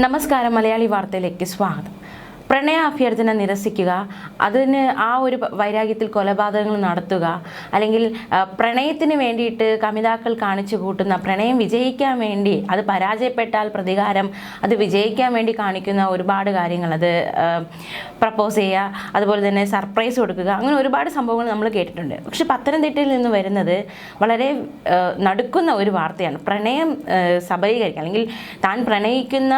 നമസ്കാരം മലയാളി വാർത്തയിലേക്ക് സ്വാഗതം. പ്രണയ അഭ്യർത്ഥന നിരസിക്കുക, അതിന് ആ ഒരു വൈരാഗ്യത്തിൽ കൊലപാതകങ്ങൾ നടത്തുക, അല്ലെങ്കിൽ പ്രണയത്തിന് വേണ്ടിയിട്ട് കമിതാക്കൾ കാണിച്ചു കൂട്ടുന്ന പ്രണയം വിജയിക്കാൻ വേണ്ടി അത് പരാജയപ്പെട്ടാൽ പ്രതികാരം, അത് വിജയിക്കാൻ വേണ്ടി കാണിക്കുന്ന ഒരുപാട് കാര്യങ്ങൾ, അത് പ്രപ്പോസ് ചെയ്യുക, അതുപോലെ തന്നെ സർപ്രൈസ് കൊടുക്കുക, അങ്ങനെ ഒരുപാട് സംഭവങ്ങൾ നമ്മൾ കേട്ടിട്ടുണ്ട്. പക്ഷെ പത്തനംതിട്ടയിൽ നിന്ന് വരുന്നത് വളരെ നടുക്കുന്ന ഒരു വാർത്തയാണ്. പ്രണയം സബലീകരിക്കുക, അല്ലെങ്കിൽ താൻ പ്രണയിക്കുന്ന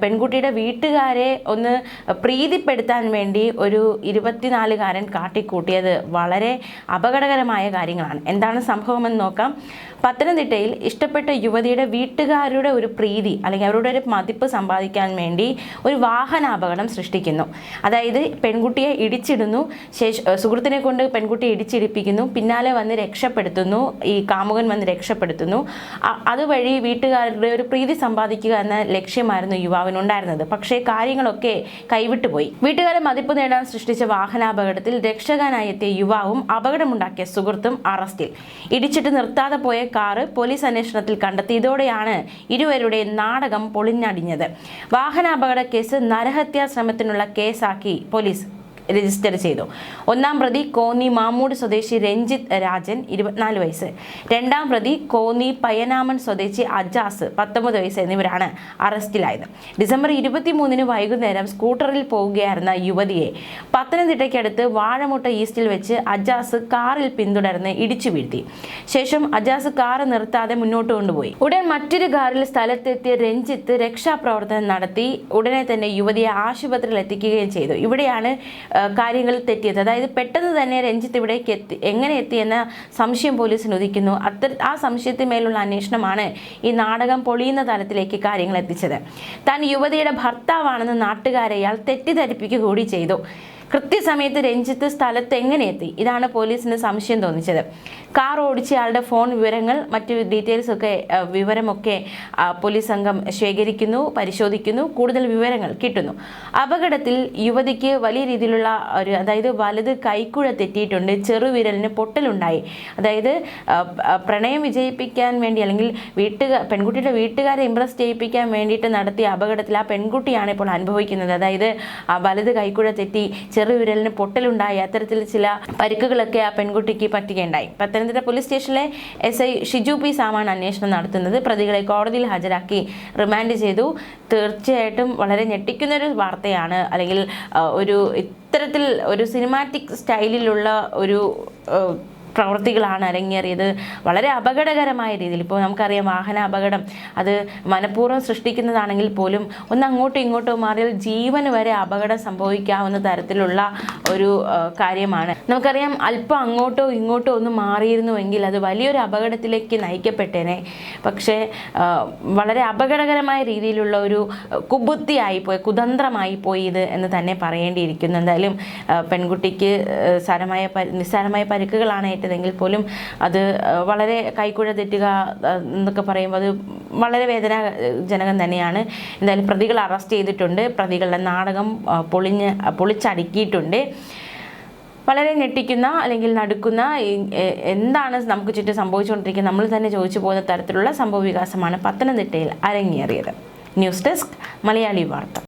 പെൺകുട്ടിയുടെ വീട്ടുകാരെ ഒന്ന് പ്രീതിപ്പെടുത്താൻ വേണ്ടി ഒരു 24-കാരൻ കാട്ടിക്കൂട്ടിയത് വളരെ അപകടകരമായ കാര്യങ്ങളാണ്. എന്താണ് സംഭവമെന്ന് നോക്കാം. പത്തനംതിട്ടയിൽ ഇഷ്ടപ്പെട്ട യുവതിയുടെ വീട്ടുകാരുടെ ഒരു പ്രീതി അല്ലെങ്കിൽ അവരുടെ ഒരു മതിപ്പ് സമ്പാദിക്കാൻ വേണ്ടി ഒരു വാഹനാപകടം സൃഷ്ടിക്കുന്നു. അതായത് പെൺകുട്ടിയെ ഇടിച്ചിടുന്നു, സുഹൃത്തിനെ കൊണ്ട് പെൺകുട്ടിയെ ഇടിച്ചിടിപ്പിക്കുന്നു, പിന്നാലെ വന്ന് രക്ഷപ്പെടുത്തുന്നു, ഈ കാമുകൻ വന്ന് രക്ഷപ്പെടുത്തുന്നു. അതുവഴി വീട്ടുകാരുടെ ഒരു പ്രീതി സമ്പാദിക്കുക എന്ന ലക്ഷ്യമായിരുന്നു യുവാവിനുണ്ടായിരുന്നത്. പക്ഷേ കാര്യങ്ങളൊക്കെ കൈവിട്ടുപോയി. വീട്ടുകാരെ മതിപ്പ് നേടാൻ സൃഷ്ടിച്ച വാഹനാപകടത്തിൽ രക്ഷകനായി എത്തിയ യുവാവും അപകടമുണ്ടാക്കിയ സുഹൃത്തും അറസ്റ്റിൽ. ഇടിച്ചിട്ട് നിർത്താതെ പോയ കാറ് പോലീസ് അന്വേഷണത്തിൽ കണ്ടെത്തി. ഇതോടെയാണ് ഇരുവരുടെയും നാടകം പൊളിഞ്ഞടിഞ്ഞത്. വാഹനാപകട കേസ് നരഹത്യാ ശ്രമത്തിനുള്ള കേസാക്കി പോലീസ് രജിസ്റ്റർ ചെയ്തു. ഒന്നാം പ്രതി കോന്നി മാമ്മൂട് സ്വദേശി രഞ്ജിത്ത് രാജൻ 24 വയസ്സ്, രണ്ടാം പ്രതി കോന്നി പയ്യനാമൻ സ്വദേശി അജാസ് 19 വയസ്സ് എന്നിവരാണ് അറസ്റ്റിലായത്. ഡിസംബർ 23 വൈകുന്നേരം സ്കൂട്ടറിൽ പോവുകയായിരുന്ന യുവതിയെ പത്തനംതിട്ടയ്ക്കടുത്ത് വാഴമുട്ട ഈസ്റ്റിൽ വെച്ച് അജാസ് കാറിൽ പിന്തുടർന്ന് ഇടിച്ചു വീഴ്ത്തി. ശേഷം അജാസ് കാറ് നിർത്താതെ മുന്നോട്ട് കൊണ്ടുപോയി. ഉടൻ മറ്റൊരു കാറിൽ സ്ഥലത്തെത്തിയ രഞ്ജിത്ത് രക്ഷാപ്രവർത്തനം നടത്തി ഉടനെ തന്നെ യുവതിയെ ആശുപത്രിയിൽ എത്തിക്കുകയും ചെയ്തു. ഇവിടെയാണ് കാര്യങ്ങൾ തെറ്റിയത്. അതായത് പെട്ടെന്ന് തന്നെ രഞ്ജിത്ത് ഇവിടേക്ക് എങ്ങനെ എത്തി എന്ന സംശയം പോലീസിന് ഉദിക്കുന്നു. ആ സംശയത്തിന്മേലുള്ള അന്വേഷണമാണ് ഈ നാടകം പൊളിയുന്ന തലത്തിലേക്ക് കാര്യങ്ങൾ എത്തിച്ചത്. താൻ യുവതിയുടെ ഭർത്താവാണെന്ന് നാട്ടുകാരെ ഇയാൾ തെറ്റിദ്ധരിപ്പിക്കുക കൂടി ചെയ്തു. കൃത്യസമയത്ത് രഞ്ജിത്ത് സ്ഥലത്ത് എങ്ങനെ എത്തി? ഇതാണ് പോലീസിന് സംശയം തോന്നിച്ചത്. കാർ ഓടിച്ചയാളുടെ ഫോൺ വിവരങ്ങൾ, മറ്റു വിവരമൊക്കെ പോലീസ് സംഘം ശേഖരിക്കുന്നു, പരിശോധിക്കുന്നു, കൂടുതൽ വിവരങ്ങൾ കിട്ടുന്നു. അപകടത്തിൽ യുവതിക്ക് വലിയ രീതിയിലുള്ള അതായത് വലത് കൈക്കുഴ തെറ്റിയിട്ടുണ്ട്, ചെറുവിരലിന് പൊട്ടലുണ്ടായി. അതായത് പ്രണയം വിജയിപ്പിക്കാൻ വേണ്ടി അല്ലെങ്കിൽ പെൺകുട്ടിയുടെ വീട്ടുകാരെ ഇംപ്രസ് ചെയ്യിപ്പിക്കാൻ വേണ്ടിയിട്ട് നടത്തിയ അപകടത്തിൽ ആ പെൺകുട്ടിയാണ് ഇപ്പോൾ അനുഭവിക്കുന്നത്. അതായത് വലത് കൈക്കുഴ തെറ്റി, ചെറുവിരലിന് പൊട്ടലുണ്ടായി, അത്തരത്തിൽ ചില പരിക്കുകളൊക്കെ ആ പെൺകുട്ടിക്ക് പറ്റുകയുണ്ടായി. പത്തനംതിട്ട പോലീസ് സ്റ്റേഷനിലെ SI ഷിജു പി സാമാണ് അന്വേഷണം നടത്തുന്നത്. പ്രതികളെ കോടതിയിൽ ഹാജരാക്കി റിമാൻഡ് ചെയ്തു. തീർച്ചയായിട്ടും വളരെ ഞെട്ടിക്കുന്നൊരു വാർത്തയാണ്. അല്ലെങ്കിൽ ഇത്തരത്തിൽ ഒരു സിനിമാറ്റിക് സ്റ്റൈലിലുള്ള ഒരു പ്രവൃത്തികളാണ് അരങ്ങേറിയത്. വളരെ അപകടകരമായ രീതിയിൽ. ഇപ്പോൾ നമുക്കറിയാം, വാഹന അപകടം അത് മനഃപൂർവ്വം സൃഷ്ടിക്കുന്നതാണെങ്കിൽ പോലും ഒന്ന് അങ്ങോട്ടോ ഇങ്ങോട്ടോ മാറിയാൽ ജീവന് വരെ അപകടം സംഭവിക്കാവുന്ന തരത്തിലുള്ള ഒരു കാര്യമാണ്. നമുക്കറിയാം, അല്പം അങ്ങോട്ടോ ഇങ്ങോട്ടോ ഒന്ന് മാറിയിരുന്നുവെങ്കിൽ അത് വലിയൊരു അപകടത്തിലേക്ക് നയിക്കപ്പെട്ടേനെ. പക്ഷേ വളരെ അപകടകരമായ രീതിയിലുള്ള ഒരു കുതന്ത്രമായി പോയി ഇത് എന്ന് തന്നെ പറയേണ്ടിയിരിക്കുന്നു. എന്തായാലും പെൺകുട്ടിക്ക് നിസ്സാരമായ പരിക്കുകളാണ് എങ്കിൽ പോലും അത് വളരെ കൈക്കുഴ തെറ്റുക എന്നൊക്കെ പറയുമ്പോൾ അത് വളരെ വേദനാജനകം തന്നെയാണ്. എന്തായാലും പ്രതികൾ അറസ്റ്റ് ചെയ്തിട്ടുണ്ട്. പ്രതികളുടെ നാടകം പൊളിച്ചടുക്കിയിട്ടുണ്ട്. വളരെ ഞെട്ടിക്കുന്ന അല്ലെങ്കിൽ നടുക്കുന്ന എന്താണ് നമുക്ക് ചുറ്റും സംഭവിച്ചുകൊണ്ടിരിക്കുന്നത് നമ്മൾ തന്നെ ചോദിച്ചു പോകുന്ന തരത്തിലുള്ള സംഭവ വികാസമാണ് പത്തനംതിട്ടയിൽ അരങ്ങേറിയത്. ന്യൂസ് ഡെസ്ക് മലയാളി വാർത്ത.